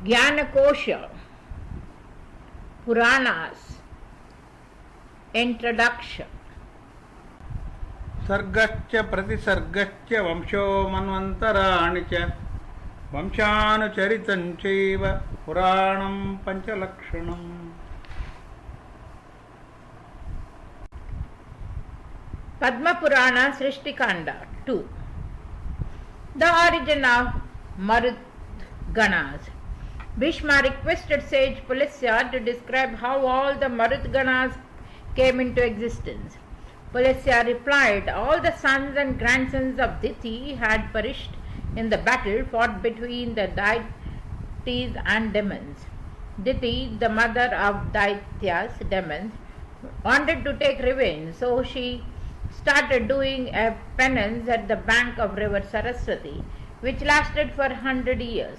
Jnanakosha, Puranas, Introduction. सर्गच्च प्रतिसर्गच्च वंशो मन्वन्तराणि च वंशानुचरितं चैव पुराणं पञ्चलक्षणम्. Padma Purana Shrishti Kanda 2. The origin of Marut Ganas. Bhishma requested sage Pulisya to describe how all the Marut Ganas came into existence. Pulisya replied, all the sons and grandsons of Diti had perished in the battle fought between the deities and demons. Diti, the mother of Daityas, demons, wanted to take revenge, so she started doing a penance at the bank of river Saraswati, which lasted for 100 years.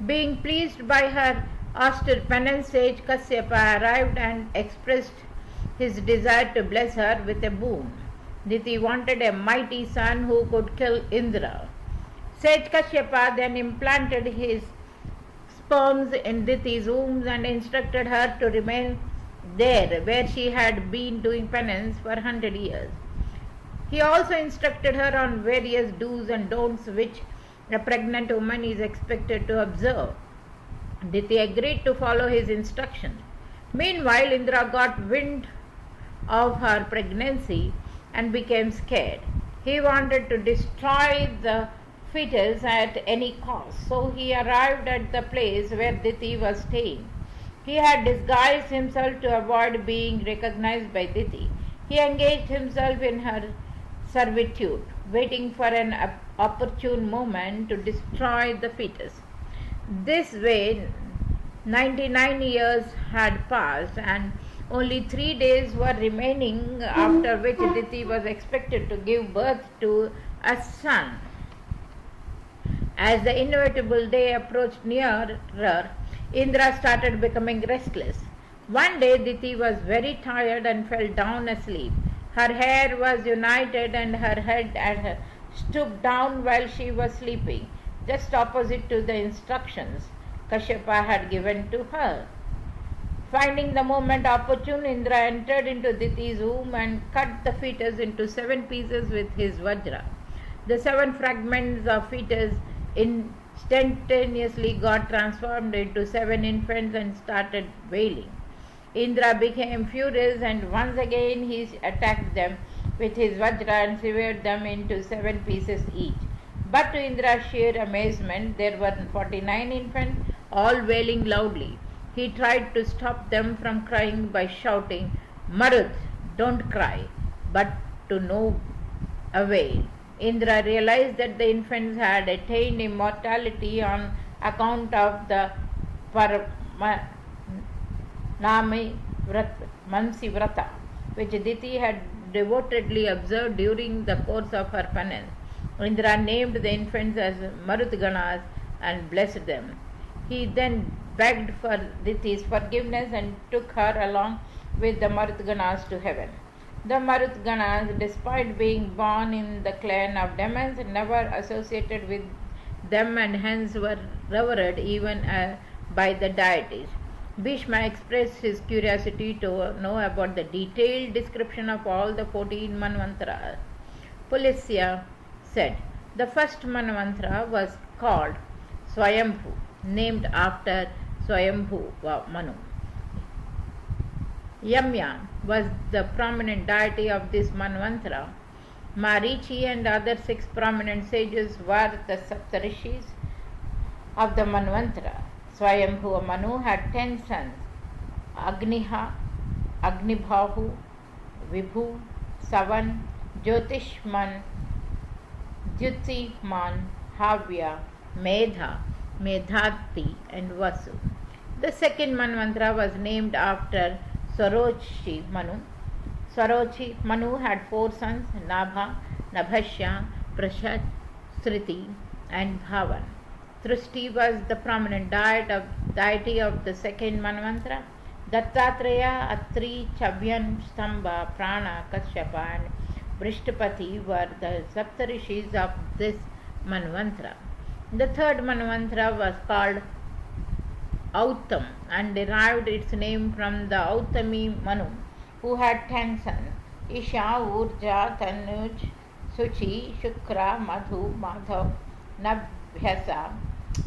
Being pleased by her austere penance, sage Kashyapa arrived and expressed his desire to bless her with a boon. Diti wanted a mighty son who could kill Indra. Sage Kashyapa then implanted his sperms in Diti's womb and instructed her to remain there where she had been doing penance for 100 years. He also instructed her on various do's and don'ts which a pregnant woman is expected to observe. Diti agreed to follow his instructions. Meanwhile, Indra got wind of her pregnancy and became scared. He wanted to destroy the fetus at any cost, so he arrived at the place where Diti was staying. He had disguised himself to avoid being recognized by Diti. He engaged himself in her servitude, waiting for an opportune moment to destroy the fetus. This way, 99 years had passed and only 3 days were remaining, after which Diti was expected to give birth to a son. As the inevitable day approached nearer, Indra started becoming restless. One day Diti was very tired and fell down asleep. Her hair was united and her head had stooped down while she was sleeping, just opposite to the instructions Kashyapa had given to her. Finding the moment opportune, Indra entered into Diti's womb and cut the fetus into 7 pieces with his vajra. The 7 fragments of fetus instantaneously got transformed into 7 infants and started wailing. Indra became furious and once again he attacked them with his vajra and severed them into 7 pieces each. But to Indra's sheer amazement, there were 49 infants, all wailing loudly. He tried to stop them from crying by shouting, Marut, don't cry, but to no avail. Indra realized that the infants had attained immortality on account of the Mansi Vrata, which Diti had devotedly observed during the course of her penance. Indra named the infants as Marutganas and blessed them. He then begged for Diti's forgiveness and took her along with the Marutganas to heaven. The Marutganas, despite being born in the clan of demons, never associated with them and hence were revered even by the deities. Bhishma expressed his curiosity to know about the detailed description of all the 14 Manvantras. Pulisya said, the first Manvantara was called Swayambhu, named after Swayambhu Manu. Yamyan was the prominent deity of this Manvantara. Marichi and other 6 prominent sages were the Saptarishis of the Manvantara. Swayambhu Manu had 10 sons, Agniha, Agnibhahu, Vibhu, Savan, Jyotishman, Jyotiman, Havya, Medha, Medhati and Vasu. The second Manvantara was named after Swarochi Manu. Swarochi Manu had 4 sons, Nabha, Nabhashya, Prashat, Sriti and Bhavan. Shrishti was the prominent deity of the second Manvantara. Dattatreya, Atri, Chabyan, Stamba, Prana, Kashyapa and Vrishtapati were the Saptarishis of this Manvantara. The third Manvantara was called Autam and derived its name from the Autami Manu, who had 10 sons: Isha, Urja, Tanuj, Suchi, Shukra, Madhu, Madhav, Nabhyasa,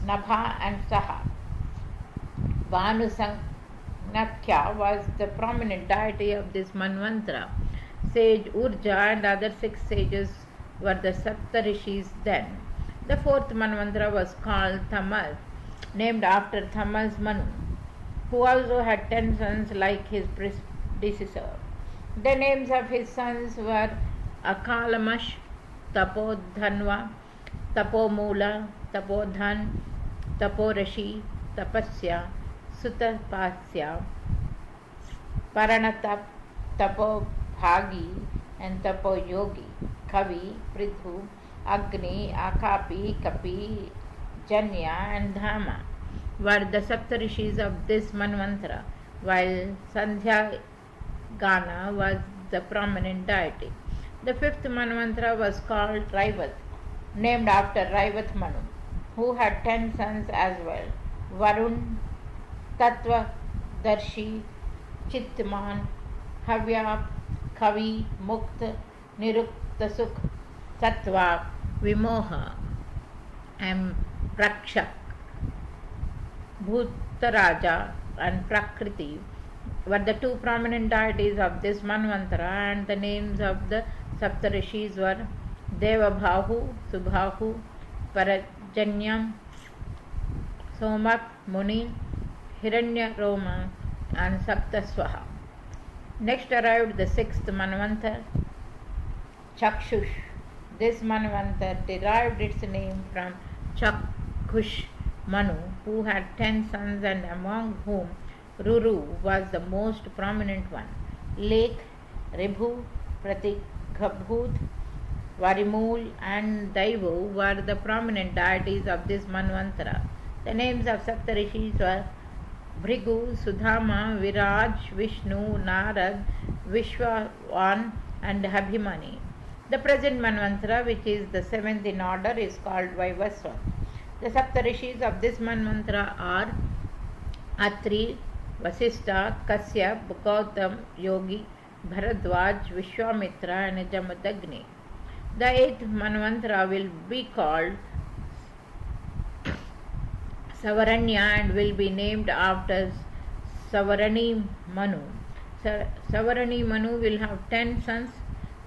Nabha, and Saha. Banu Sankhya was the prominent deity of this Manvantara. Sage Urja and other 6 sages were the Saptarishis then. The 4th Manvantara was called Tamas, named after Tamas Manu, who also had 10 sons like his predecessor. The names of his sons were Akalamash, Tapodhanva, Tapomula, Tapodhan, Taporashi, Tapasya, Sutapasya, Paranatap, Tapobhagi, and Tapoyogi. Kavi, Pridhu, Agni, Akapi, Kapi, Janya, and Dhama were the Saptarishis of this Manvantara, while Sandhya Gana was the prominent deity. The 5th Manvantara was called Raivat, named after Raivat Manu, who had 10 sons as well: Varun, Tattva, Darshi, Chitman, Havya, Kavi, Mukta, Niruktasuk, Sattva, Vimoha, and Prakshak. Bhutaraja and Prakriti were the 2 prominent deities of this Manvantara, and the names of the Saptarishis were Devabhahu, Subhahu, Parajanyam, Somak, Muni, Hiranya Roma, and Saptaswaha. Next arrived the 6th Manvantara, Chakshush. This Manvantara derived its name from Chakshush Manu, who had 10 sons, and among whom Ruru was the most prominent one. Lake, Ribhu, Pratikabhut, Varimul, and Daivu were the prominent deities of this Manvantara. The names of Saptarishis were Bhrigu, Sudhama, Viraj, Vishnu, Narad, Vishwavan, and Abhimani. The present Manvantara, which is the 7th in order, is called Vaivaswan. The Saptarishis of this Manvantara are Atri, Vasistha, Kasyap, Gautam, Yogi, Bharadwaj, Vishwamitra, and Jamadagni. The 8th Manvantara will be called Savaranya and will be named after Savarani Manu. Savarani Manu will have 10 sons: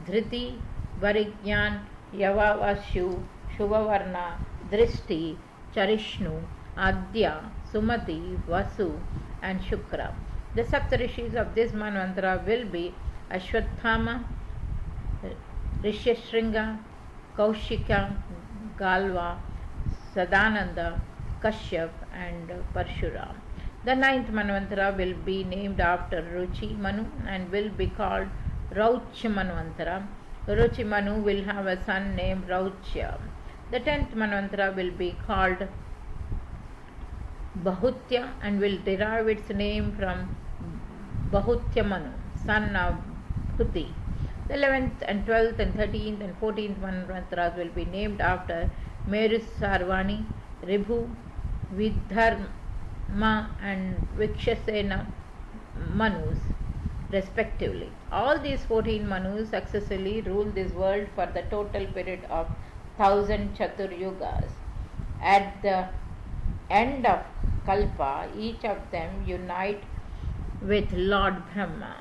Dhriti, Varigyan, Yavavashu, Shubhavarna, Drishti, Charishnu, Adya, Sumati, Vasu, and Shukra. The Saptarishis of this Manvantara will be Ashwathama, Rishyashringa, Kaushika, Galva, Sadananda, Kashyap, and Parshuram. The 9th Manvantara will be named after Ruchi Manu and will be called Raucha Manvantara. Ruchi Manu will have a son named Rauchya. The 10th Manvantara will be called Bahutya and will derive its name from Bahutya Manu, son of Huti. The 11th and 12th and 13th and 14th Manvantaras will be named after Meru Sarvani, Ribhu, Vidharma, and Vikshasena Manus, respectively. All these 14 Manus successively ruled this world for the total period of 1000 Chatur Yugas. At the end of Kalpa, each of them unite with Lord Brahma.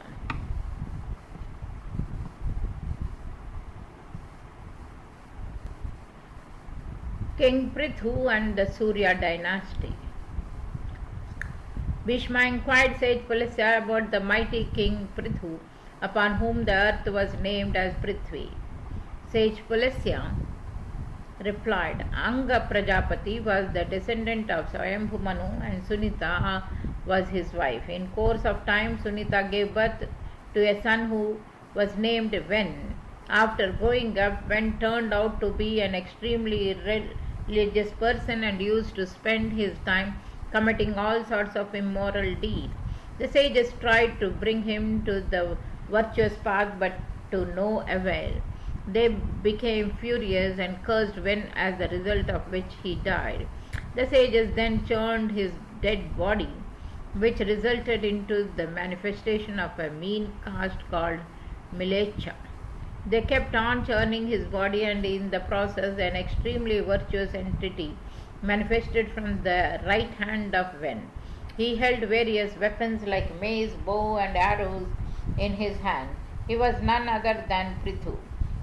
King Prithu and the Surya dynasty. Bhishma inquired sage Pulasya about the mighty king Prithu, upon whom the earth was named as Prithvi. Sage Pulasya replied, Anga Prajapati was the descendant of Swayambhu Manu and Sunita was his wife. In course of time, Sunita gave birth to a son who was named Ven. After growing up, Ven turned out to be an extremely religious person and used to spend his time committing all sorts of immoral deeds. The sages tried to bring him to the virtuous path, but to no avail. They became furious and cursed Ven, as the result of which he died. The sages then churned his dead body, which resulted into the manifestation of a mean caste called Milecha. They kept on churning his body, and in the process an extremely virtuous entity manifested from the right hand of Ven. He held various weapons like mace, bow and arrows in his hand. He was none other than Prithu,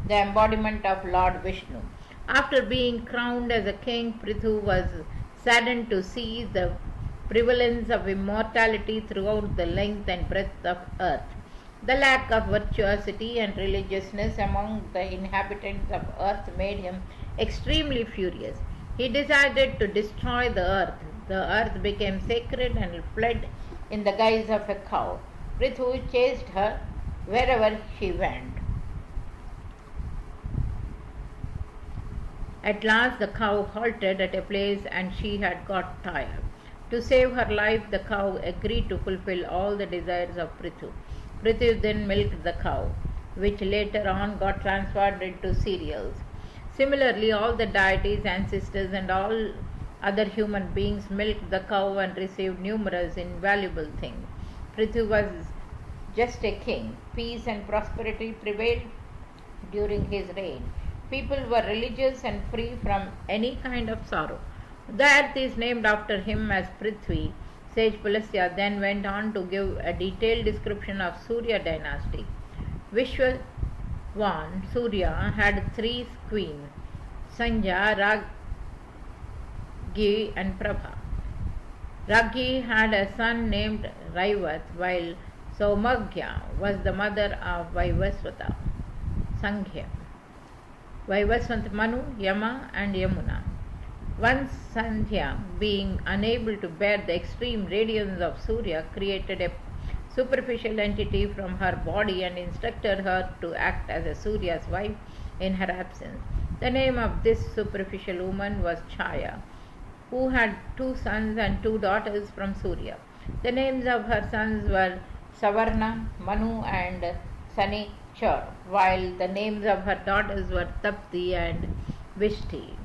the embodiment of Lord Vishnu. After being crowned as a king, Prithu was saddened to see the prevalence of immortality throughout the length and breadth of earth. The lack of virtuosity and religiousness among the inhabitants of earth made him extremely furious. He decided to destroy the earth. The earth became sacred and fled in the guise of a cow. Prithu chased her wherever she went. At last the cow halted at a place and she had got tired. To save her life, the cow agreed to fulfill all the desires of Prithu. Prithu then milked the cow, which later on got transformed into cereals. Similarly, all the deities, ancestors and all other human beings milked the cow and received numerous invaluable things. Prithu was just a king. Peace and prosperity prevailed during his reign. People were religious and free from any kind of sorrow. The earth is named after him as Prithvi. Sage Pulasya then went on to give a detailed description of Surya dynasty. Vishwavan Surya had three queens, Sanja, Ragi and Prabha. Ragi had a son named Raivat, while Saumagya was the mother of Vaivasvata, Sanghya, Vaivasvant Manu, Yama and Yamuna. Once Sandhya, being unable to bear the extreme radiance of Surya, created a superficial entity from her body and instructed her to act as a Surya's wife in her absence. The name of this superficial woman was Chaya, who had 2 sons and 2 daughters from Surya. The names of her sons were Savarna, Manu and Sanichar, while the names of her daughters were Tapti and Vishti.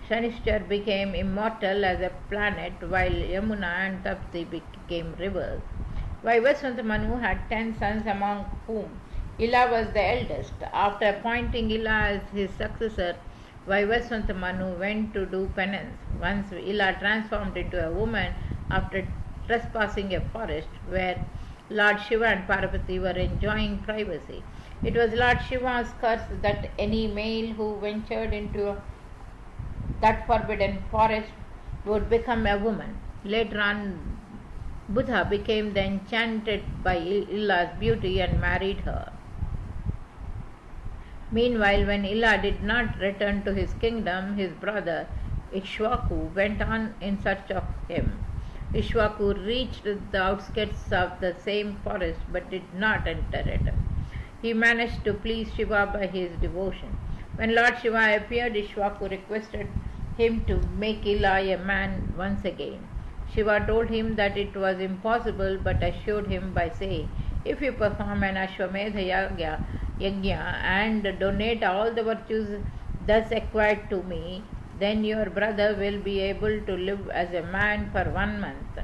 Shanichar became immortal as a planet, while Yamuna and Tapti became rivers. Vaivasvanta Manu had 10 sons, among whom Ila was the eldest. After appointing Ila as his successor, Vaivasvanta Manu went to do penance. Once Ila transformed into a woman after trespassing a forest where Lord Shiva and Parvati were enjoying privacy. It was Lord Shiva's curse that any male who ventured into that forbidden forest would become a woman. Later on, Buddha became enchanted by Ila's beauty and married her. Meanwhile, when Ila did not return to his kingdom, his brother Ikshvaku went on in search of him. Ikshvaku reached the outskirts of the same forest but did not enter it. He managed to please Shiva by his devotion. When Lord Shiva appeared, Ikshvaku requested him to make Ila a man once again. Shiva told him that it was impossible, but assured him by saying, "If you perform an Ashwamedha yajna and donate all the virtues thus acquired to me, then your brother will be able to live as a man for 1 month.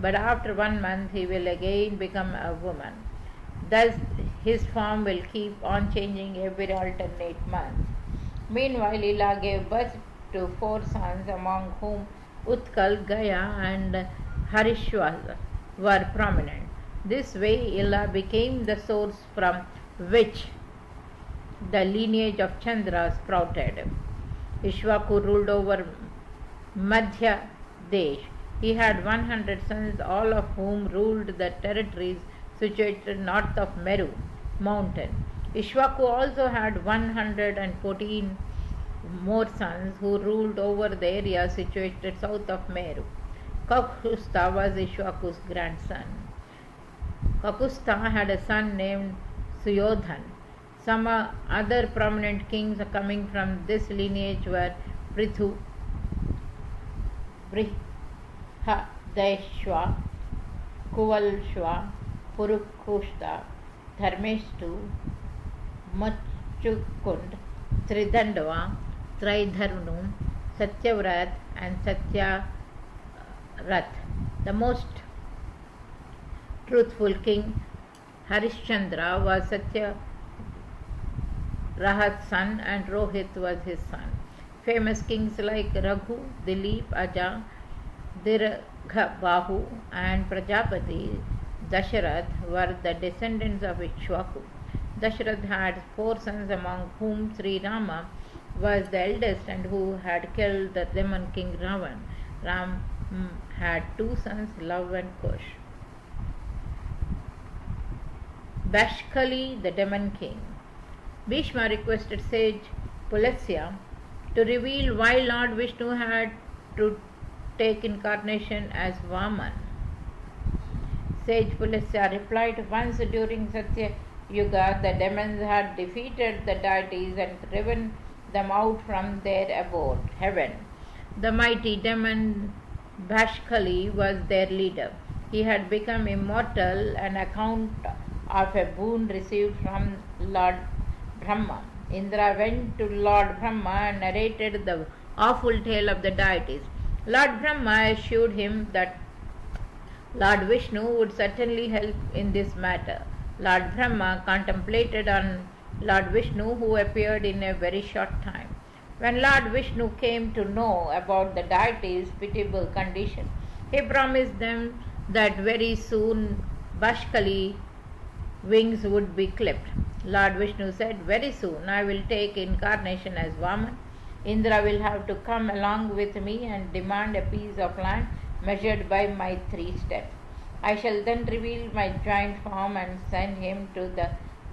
But after 1 month he will again become a woman. Thus his form will keep on changing every alternate month." Meanwhile, Ila gave birth to 4 sons, among whom Utkal, Gaya and Harishwas were prominent. This way, Ila became the source from which the lineage of Chandra sprouted. Ishvaku ruled over Madhya Desh. He had 100 sons, all of whom ruled the territories situated north of Meru mountain. Ishvaku also had 114 more sons who ruled over the area situated south of Meru. Kakusta was Ishvaku's grandson. Kakusta had a son named Suyodhan. Some other prominent kings coming from this lineage were Prithu, Brihadeshwa, Kuvalshwa, Purukushta, Dharmeshtu, Machukund, Tridandava, Traidharnu, Satyavrat and Satyarath. The most truthful king, Harishchandra, was Satya Rahat's son and Rohit was his son. Famous kings like Raghu, Dilip, Aja, Dirghabahu and Prajapati Dasharath were the descendants of Ikshvaku. Dasharath had 4 sons, among whom Sri Rama was the eldest and who had killed the demon king Ravan. Ram had 2 sons, Lava and Kush. Bashkali, the demon king. Bhishma requested sage Pulasya to reveal why Lord Vishnu had to take incarnation as Vaman. Sage Pulasya replied, once during Satya Yuga, the demons had defeated the deities and driven them out from their abode, heaven. The mighty demon Bashkali was their leader. He had become immortal on account of a boon received from Lord Brahma. Indra went to Lord Brahma and narrated the awful tale of the deities. Lord Brahma assured him that Lord Vishnu would certainly help in this matter. Lord Brahma contemplated on Lord Vishnu, who appeared in a very short time. When Lord Vishnu came to know about the deities' pitiable condition, he promised them that very soon Bashkali wings would be clipped. Lord Vishnu said, very soon I will take incarnation as Vaman. Indra will have to come along with me and demand a piece of land measured by my 3 steps. I shall then reveal my giant form and send him to the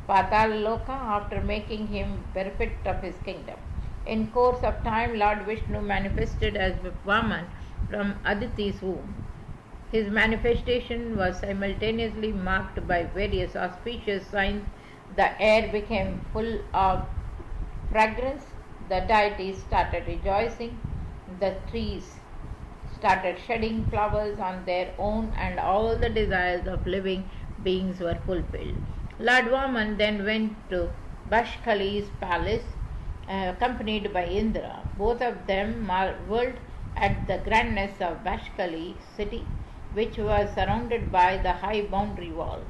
Patala Loka after making him bereft of his kingdom. In course of time, Lord Vishnu manifested as Vaman from Aditi's womb. His manifestation was simultaneously marked by various auspicious signs. The air became full of fragrance, the deities started rejoicing, the trees started shedding flowers on their own, and all the desires of living beings were fulfilled. Lord Vaman then went to Bashkali's palace, accompanied by Indra. Both of them marveled at the grandness of Bashkali city, which was surrounded by the high boundary wall.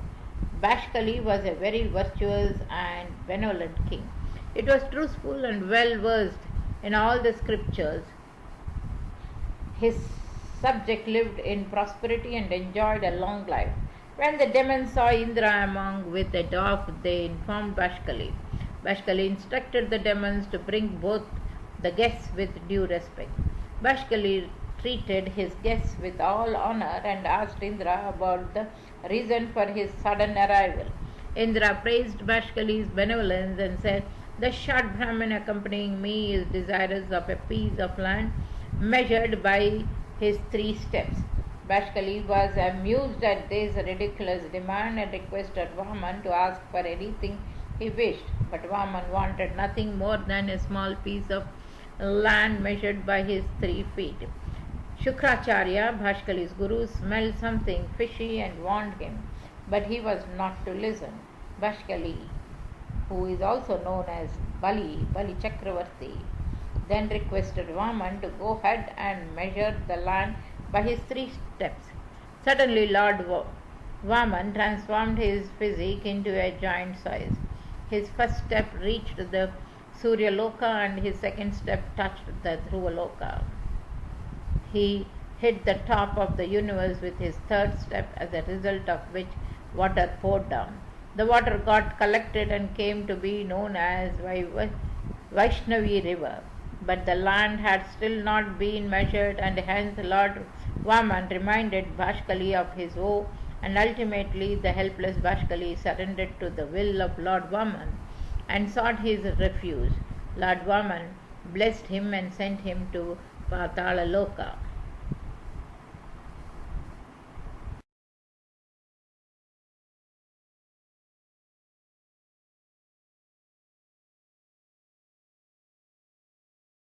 Bashkali was a very virtuous and benevolent king. It was truthful and well versed in all the scriptures. His subject lived in prosperity and enjoyed a long life. When the demons saw Indra among with a dwarf, they informed Bashkali. Bashkali instructed the demons to bring both the guests with due respect. Bashkali treated his guests with all honor and asked Indra about the reason for his sudden arrival. Indra praised Bashkali's benevolence and said, the short Brahmin accompanying me is desirous of a piece of land measured by his 3 steps. Bashkali was amused at this ridiculous demand and requested Vaman to ask for anything he wished. But Vaman wanted nothing more than a small piece of land measured by his 3 feet. Shukracharya, Bashkali's guru, smelled something fishy and warned him, but he was not to listen. Bashkali, who is also known as Bali Chakravarti, then requested Vaman to go ahead and measure the land by his 3 steps. Suddenly Lord Vaman transformed his physique into a giant size. His first step reached the Surya Loka and his second step touched the Dhruva Loka. He hit the top of the universe with his 3rd step, as a result of which water poured down. The water got collected and came to be known as Vaishnavi river. But the land had still not been measured, and hence Lord Vaman reminded Bashkali of his woe, and ultimately the helpless Bashkali surrendered to the will of Lord Vaman and sought his refuge. Lord Vaman blessed him and sent him to Patala Loka.